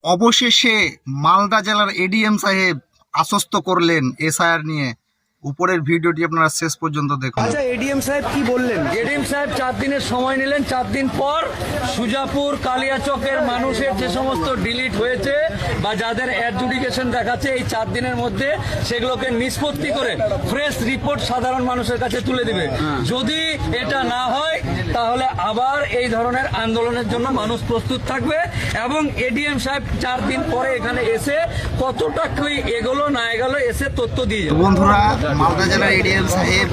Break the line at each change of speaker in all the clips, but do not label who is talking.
অবশেষে মালদা জেলার এডিএম সাহেব আশ্বস্ত করলেন এসআইআর নিয়ে। উপরের ভিডিওটি আপনারা শেষ পর্যন্ত দেখুন।
আচ্ছা, এডিএম সাহেব কি বললেন?
এডিএম সাহেব 4 দিনের সময় নিলেন। 4 দিন পর সুজাপুর কালিয়াচকের মানুষের যে সমস্ত ডিলিট হয়েছে বা যাদের অ্যাডজুডিকেশন দেখাচ্ছে, এই 4 দিনের মধ্যে সেগুলোকে নিষ্পত্তি করে ফ্রেশ রিপোর্ট সাধারণ মানুষের কাছে তুলে দিবে। যদি এটা না হয় তাহলে আবার এই ধরনের আন্দোলনের জন্য মানুষ প্রস্তুত থাকবে। এবং এডিএম সাহেব 4 দিন পরে এখানে এসে কতটা কি এগোলো না এগোলো এসে তথ্য দিয়ে যাবে।
বন্ধুরা, মালদা জেলার এডিএম সাহেব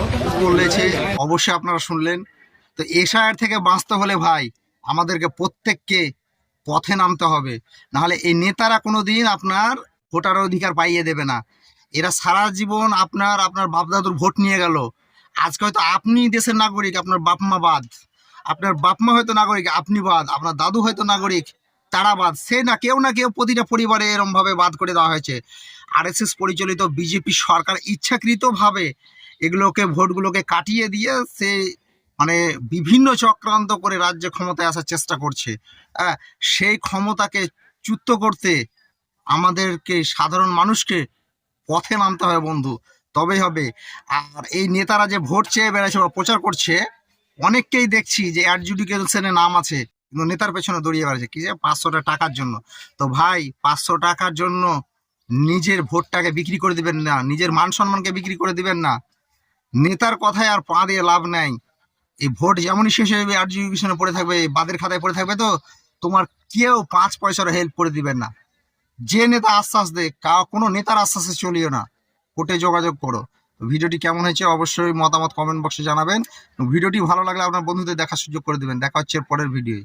বলেছে, অবশ্যই আপনারা শুনলেন। তো এসআইআর থেকে বাঁচতে হলে ভাই আমাদেরকে প্রত্যেককে পথে নামতে হবে, নাহলে এই নেতারা কোনোদিন আপনার ভোটার অধিকার পাইয়ে দেবে না। এরা সারা জীবন আপনার বাপ দাদুর ভোট নিয়ে গেল। আজকে হয়তো আপনি দেশের নাগরিক, আপনার বাপ মা বাদ, আপনার বাপ মা হয়তো নাগরিক, আপনি বাদ, আপনার দাদু হয়তো নাগরিক, তারা বাদ, সে না কেউ প্রতিটা পরিবারে এরম ভাবে বাদ করে দেওয়া হয়েছে। আরএসএস পরিচালিত বিজেপি সরকার ইচ্ছাকৃতভাবে এগুলোকে ভোটগুলোকে কাটিয়ে দিয়ে সে মানে বিভিন্ন চক্রান্ত করে রাজ্যে ক্ষমতায় আসার চেষ্টা করছে। সেই ক্ষমতাকে চ্যুত করতে আমাদেরকে সাধারণ মানুষকে পথে নামতে হবে বন্ধু, তবেই হবে। আর এই নেতারা যে ভোট চেয়ে বেড়াচ্ছে বা প্রচার করছে, অনেককেই দেখছি যে অ্যাডজুডিকেশনে নাম আছে কিন্তু নেতার পেছনে দৌড়িয়ে বেড়াচ্ছে কি যে 500 টাকার জন্য। তো ভাই 500 টাকার জন্য নিজের ভোটটাকে বিক্রি করে দিবেন না, নিজের মান সম্মানকে বিক্রি করে দিবেন না। নেতার কথায় আর পা দিয়ে লাভ নাই। এই ভোট যেমনই শেষ হয়ে যাবে, অ্যাডজুডিকেশনে পড়ে থাকবে, বাদের খাতায় পড়ে থাকবে, তো তোমার কেউ 5 পয়সার হেল্প করে দিবেন না। যে নেতা আশ্বাস দেয়, কোনো নেতার আশ্বাসে চলিও না, কোর্টে যোগাযোগ করো। ভিডিওটি কেমন হয়েছে অবশ্যই মতামত কমেন্ট বক্সে জানাবেন। ভিডিওটি ভালো লাগলে আপনার বন্ধুদের দেখার সুযোগ করে দিবেন। দেখা হচ্ছে পরের ভিডিওয়।